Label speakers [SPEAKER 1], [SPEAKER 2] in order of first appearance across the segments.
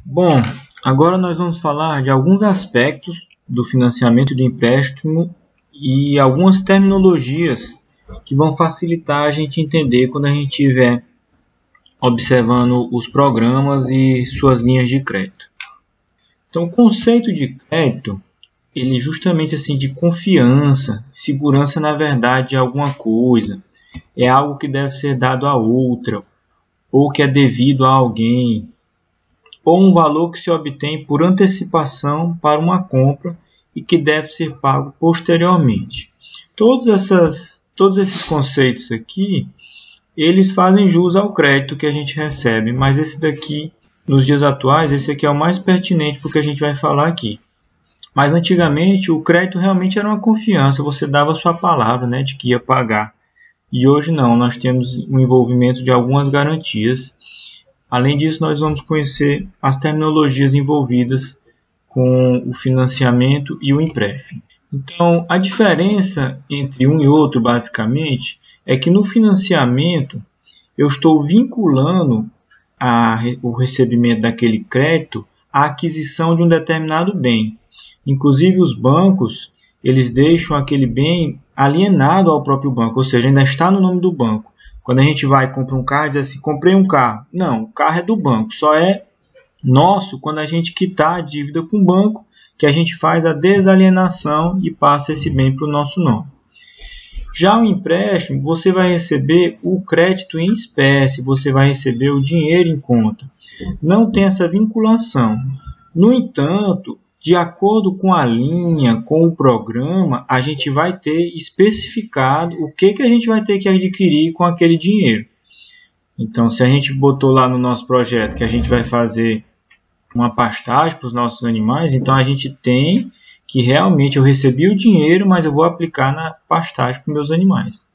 [SPEAKER 1] Bom, agora nós vamos falar de alguns aspectos do financiamento e do empréstimo e algumas terminologias que vão facilitar a gente entender quando a gente estiver observando os programas e suas linhas de crédito. Então, o conceito de crédito, ele justamente assim de confiança, segurança na verdade de alguma coisa, é algo que deve ser dado a outra, ou que é devido a alguém, ou um valor que se obtém por antecipação para uma compra e que deve ser pago posteriormente. Todos esses conceitos aqui, eles fazem jus ao crédito que a gente recebe, mas esse daqui, nos dias atuais, esse aqui é o mais pertinente porque a gente vai falar aqui. Mas antigamente o crédito realmente era uma confiança, você dava a sua palavra, né, de que ia pagar. E hoje não, nós temos o envolvimento de algumas garantias. Além disso, nós vamos conhecer as terminologias envolvidas com o financiamento e o empréstimo. Então, a diferença entre um e outro, basicamente, é que no financiamento eu estou vinculando o recebimento daquele crédito à aquisição de um determinado bem. Inclusive, os bancos, eles deixam aquele bem alienado ao próprio banco, ou seja, ainda está no nome do banco. Quando a gente vai comprar um carro, diz assim, comprei um carro. Não, o carro é do banco, só é nosso quando a gente quitar a dívida com o banco, que a gente faz a desalienação e passa esse bem para o nosso nome. Já o empréstimo, você vai receber o crédito em espécie, você vai receber o dinheiro em conta. Não tem essa vinculação. No entanto, de acordo com a linha, com o programa, a gente vai ter especificado o que a gente vai ter que adquirir com aquele dinheiro. Então, se a gente botou lá no nosso projeto que a gente vai fazer uma pastagem para os nossos animais, então a gente tem que realmente eu recebi o dinheiro, mas eu vou aplicar na pastagem para os meus animais.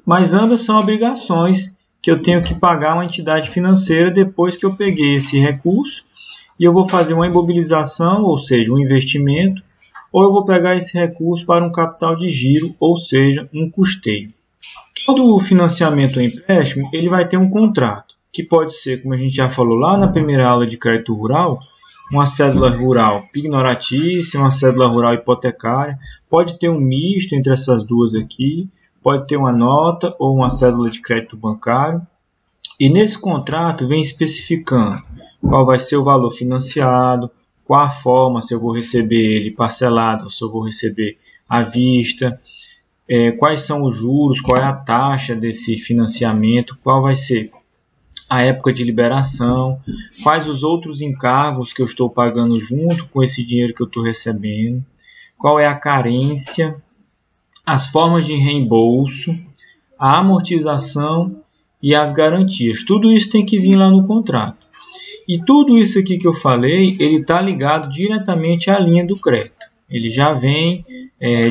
[SPEAKER 1] Mas ambas são obrigações que eu tenho que pagar uma entidade financeira depois que eu peguei esse recurso e eu vou fazer uma imobilização, ou seja, um investimento, ou eu vou pegar esse recurso para um capital de giro, ou seja, um custeio. Todo o financiamento ou empréstimo, ele vai ter um contrato, que pode ser, como a gente já falou lá na primeira aula de crédito rural, uma cédula rural pignoratícia, uma cédula rural hipotecária, pode ter um misto entre essas duas aqui, pode ter uma nota ou uma cédula de crédito bancário, e nesse contrato vem especificando qual vai ser o valor financiado, qual a forma, se eu vou receber ele parcelado ou se eu vou receber à vista, quais são os juros, qual é a taxa desse financiamento, qual vai ser a época de liberação, quais os outros encargos que eu estou pagando junto com esse dinheiro que eu estou recebendo, qual é a carência, as formas de reembolso, a amortização e as garantias. Tudo isso tem que vir lá no contrato. E tudo isso aqui que eu falei, ele está ligado diretamente à linha do crédito. Ele já vem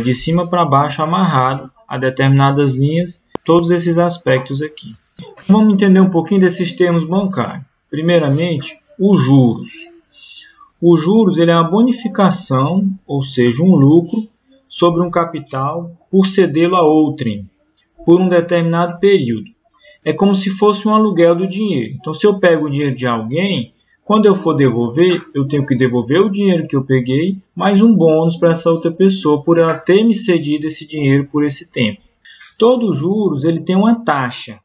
[SPEAKER 1] de cima para baixo amarrado a determinadas linhas, todos esses aspectos aqui. Vamos entender um pouquinho desses termos bancários. Primeiramente, os juros. Os juros ele é uma bonificação, ou seja, um lucro sobre um capital por cedê-lo a outrem, por um determinado período. É como se fosse um aluguel do dinheiro. Então, se eu pego o dinheiro de alguém, quando eu for devolver, eu tenho que devolver o dinheiro que eu peguei, mais um bônus para essa outra pessoa, por ela ter me cedido esse dinheiro por esse tempo. Todo juros ele tem uma taxa.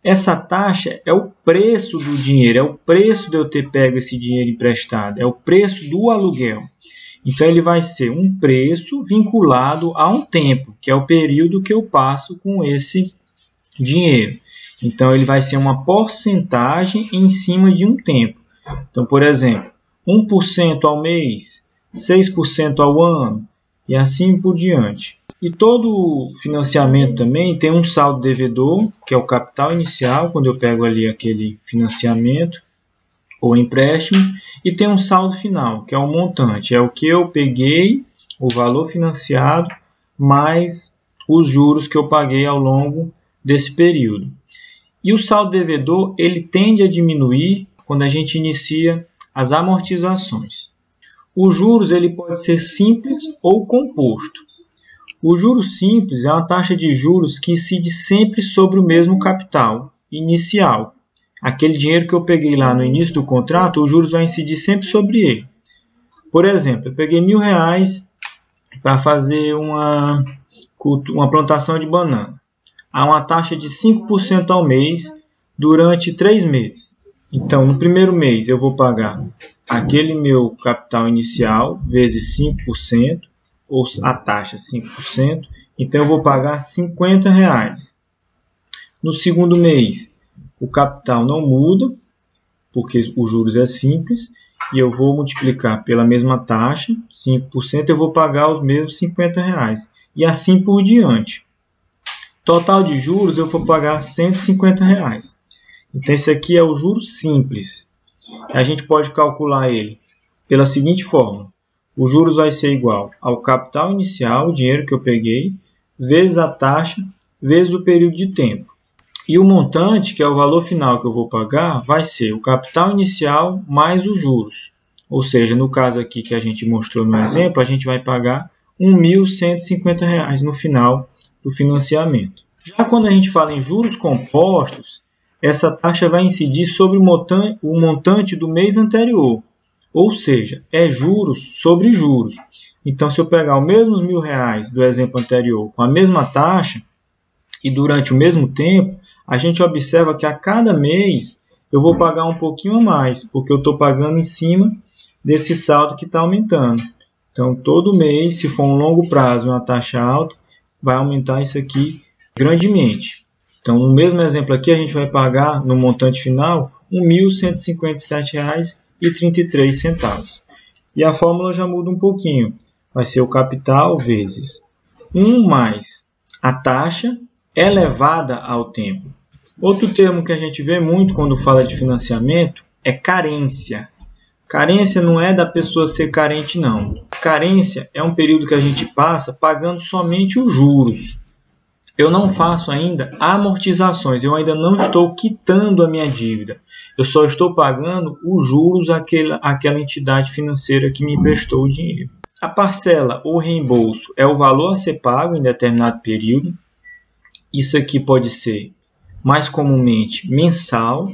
[SPEAKER 1] Essa taxa é o preço do dinheiro, é o preço de eu ter pego esse dinheiro emprestado, é o preço do aluguel. Então, ele vai ser um preço vinculado a um tempo, que é o período que eu passo com esse dinheiro. Então, ele vai ser uma porcentagem em cima de um tempo. Então, por exemplo, 1% ao mês, 6% ao ano e assim por diante. E todo financiamento também tem um saldo devedor, que é o capital inicial, quando eu pego ali aquele financiamento ou empréstimo, e tem um saldo final, que é o montante, é o que eu peguei, o valor financiado, mais os juros que eu paguei ao longo desse período. E o saldo devedor ele tende a diminuir quando a gente inicia as amortizações. Os juros ele pode ser simples ou composto. O juros simples é uma taxa de juros que incide sempre sobre o mesmo capital inicial. aquele dinheiro que eu peguei lá no início do contrato, os juros vai incidir sempre sobre ele. Por exemplo, eu peguei R$1.000 para fazer uma plantação de banana. Há uma taxa de 5% ao mês durante 3 meses. Então, no primeiro mês eu vou pagar aquele meu capital inicial vezes 5%, ou a taxa 5%. Então, eu vou pagar R$50. No segundo mês, o capital não muda, porque os juros é simples, e eu vou multiplicar pela mesma taxa, 5%, eu vou pagar os mesmos R$50. E assim por diante. Total de juros, eu vou pagar R$150. Então, esse aqui é o juro simples. A gente pode calcular ele pela seguinte forma. Os juros vai ser igual ao capital inicial, o dinheiro que eu peguei, vezes a taxa, vezes o período de tempo. E o montante, que é o valor final que eu vou pagar, vai ser o capital inicial mais os juros. Ou seja, no caso aqui que a gente mostrou no exemplo, a gente vai pagar R$1.150 no final do financiamento. Já quando a gente fala em juros compostos, essa taxa vai incidir sobre o montante do mês anterior. Ou seja, é juros sobre juros. Então, se eu pegar os mesmos R$1.000 do exemplo anterior com a mesma taxa e durante o mesmo tempo, a gente observa que a cada mês eu vou pagar um pouquinho a mais, porque eu estou pagando em cima desse saldo que está aumentando. Então, todo mês, se for um longo prazo e uma taxa alta, vai aumentar isso aqui grandemente. Então, no mesmo exemplo aqui, a gente vai pagar no montante final R$1.157,33. E a fórmula já muda um pouquinho. Vai ser o capital vezes 1 mais a taxa elevada ao tempo. Outro termo que a gente vê muito quando fala de financiamento é carência. Carência não é da pessoa ser carente, não. Carência é um período que a gente passa pagando somente os juros. Eu não faço ainda amortizações, eu ainda não estou quitando a minha dívida. Eu só estou pagando os juros àquela entidade financeira que me emprestou o dinheiro. A parcela ou reembolso é o valor a ser pago em determinado período. Isso aqui pode ser mais comumente mensal,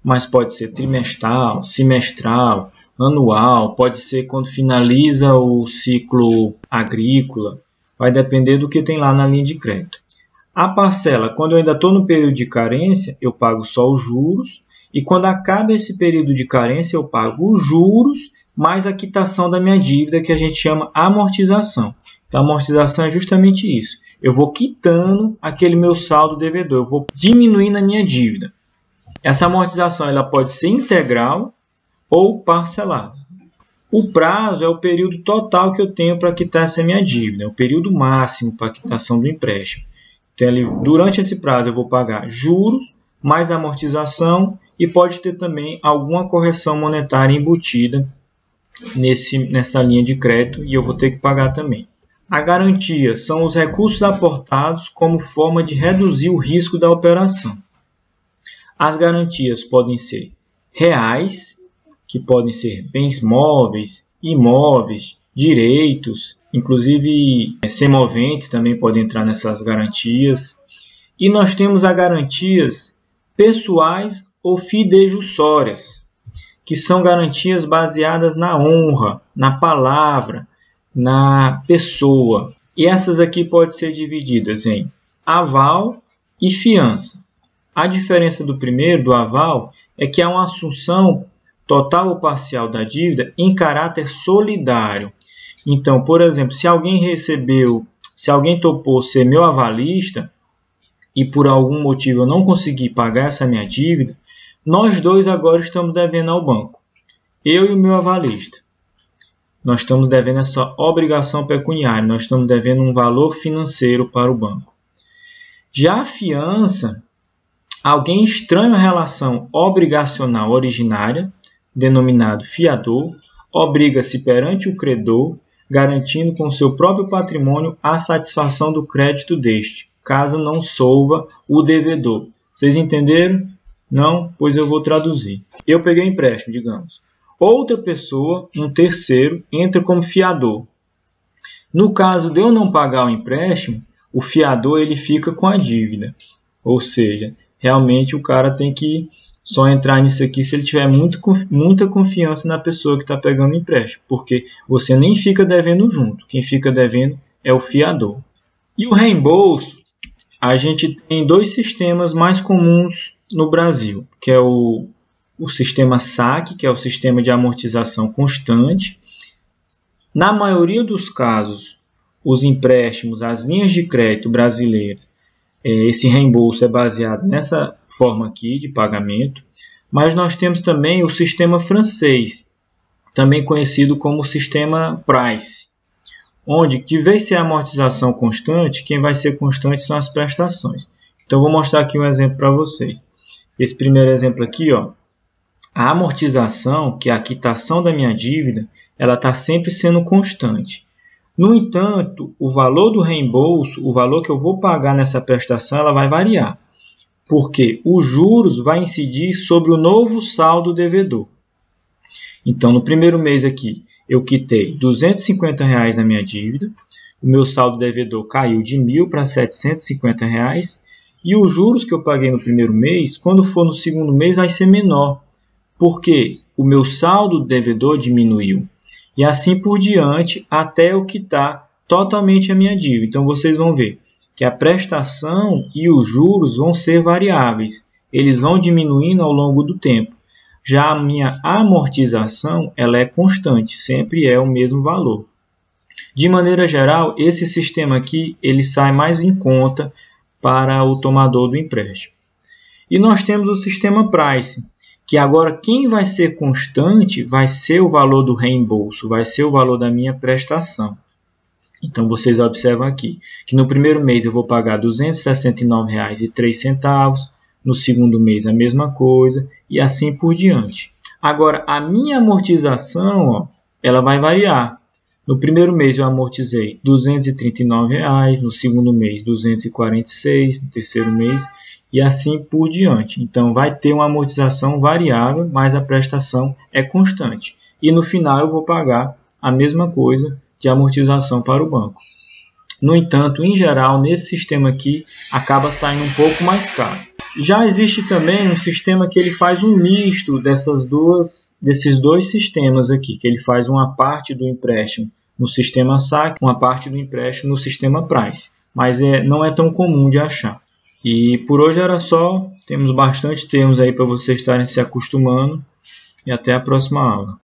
[SPEAKER 1] mas pode ser trimestral, semestral, anual, pode ser quando finaliza o ciclo agrícola. Vai depender do que tem lá na linha de crédito. A parcela, quando eu ainda estou no período de carência, eu pago só os juros. E quando acaba esse período de carência, eu pago os juros mais a quitação da minha dívida, que a gente chama amortização. Então, a amortização é justamente isso. Eu vou quitando aquele meu saldo devedor, eu vou diminuindo a minha dívida. Essa amortização ela pode ser integral ou parcelada. O prazo é o período total que eu tenho para quitar essa minha dívida, é o período máximo para a quitação do empréstimo. Então, durante esse prazo eu vou pagar juros mais amortização e pode ter também alguma correção monetária embutida nessa linha de crédito e eu vou ter que pagar também. A garantia são os recursos aportados como forma de reduzir o risco da operação. As garantias podem ser reais, que podem ser bens móveis, imóveis, direitos, inclusive semoventes também podem entrar nessas garantias. E nós temos as garantias pessoais ou fidejussórias, que são garantias baseadas na honra, na palavra, na pessoa. E essas aqui podem ser divididas em aval e fiança. A diferença do primeiro, do aval, é que há uma assunção total ou parcial da dívida em caráter solidário. Então, por exemplo, se alguém topou ser meu avalista e por algum motivo eu não consegui pagar essa minha dívida, nós dois agora estamos devendo ao banco. Eu e o meu avalista. Nós estamos devendo essa obrigação pecuniária, nós estamos devendo um valor financeiro para o banco. Já a fiança, alguém estranho à relação obrigacional originária, denominado fiador, obriga-se perante o credor, garantindo com seu próprio patrimônio a satisfação do crédito deste, caso não solva o devedor. Vocês entenderam? Não? Pois eu vou traduzir. Eu peguei um empréstimo, digamos. Outra pessoa, um terceiro, entra como fiador. No caso de eu não pagar o empréstimo, o fiador ele fica com a dívida. Ou seja, realmente o cara tem que só entrar nisso aqui se ele tiver muita confiança na pessoa que está pegando o empréstimo, porque você nem fica devendo junto, quem fica devendo é o fiador. E o reembolso, a gente tem dois sistemas mais comuns no Brasil, que é o sistema SAC, que é o sistema de amortização constante. Na maioria dos casos, os empréstimos, as linhas de crédito brasileiras, esse reembolso é baseado nessa forma aqui de pagamento, mas nós temos também o sistema francês, também conhecido como sistema Price, onde, de vez de ser amortização constante, quem vai ser constante são as prestações. Então, vou mostrar aqui um exemplo para vocês. Esse primeiro exemplo aqui, ó, a amortização, que é a quitação da minha dívida, ela está sempre sendo constante. No entanto, o valor do reembolso, o valor que eu vou pagar nessa prestação, ela vai variar, porque os juros vai incidir sobre o novo saldo devedor. Então, no primeiro mês aqui, eu quitei R$ 250 na minha dívida, o meu saldo devedor caiu de R$ 1.000 para R$ 750, e os juros que eu paguei no primeiro mês, quando for no segundo mês, vai ser menor, porque o meu saldo devedor diminuiu. E assim por diante, até eu quitar totalmente a minha dívida. Então, vocês vão ver que a prestação e os juros vão ser variáveis. Eles vão diminuindo ao longo do tempo. Já a minha amortização, ela é constante, sempre é o mesmo valor. De maneira geral, esse sistema aqui, ele sai mais em conta para o tomador do empréstimo. E nós temos o sistema Price, que agora quem vai ser constante vai ser o valor do reembolso, vai ser o valor da minha prestação. Então, vocês observam aqui que no primeiro mês eu vou pagar R$ 269,03, no segundo mês a mesma coisa e assim por diante. Agora, a minha amortização, ó, ela vai variar. No primeiro mês eu amortizei R$ 239, no segundo mês R$ 246, no terceiro mês e assim por diante. Então, vai ter uma amortização variável, mas a prestação é constante. E no final eu vou pagar a mesma coisa de amortização para o banco. No entanto, em geral, nesse sistema aqui, acaba saindo um pouco mais caro. Já existe também um sistema que ele faz um misto desses dois sistemas aqui, que ele faz uma parte do empréstimo no sistema SAC, uma parte do empréstimo no sistema Price. Mas não é tão comum de achar. E por hoje era só, temos bastante termos aí para vocês estarem se acostumando e até a próxima aula.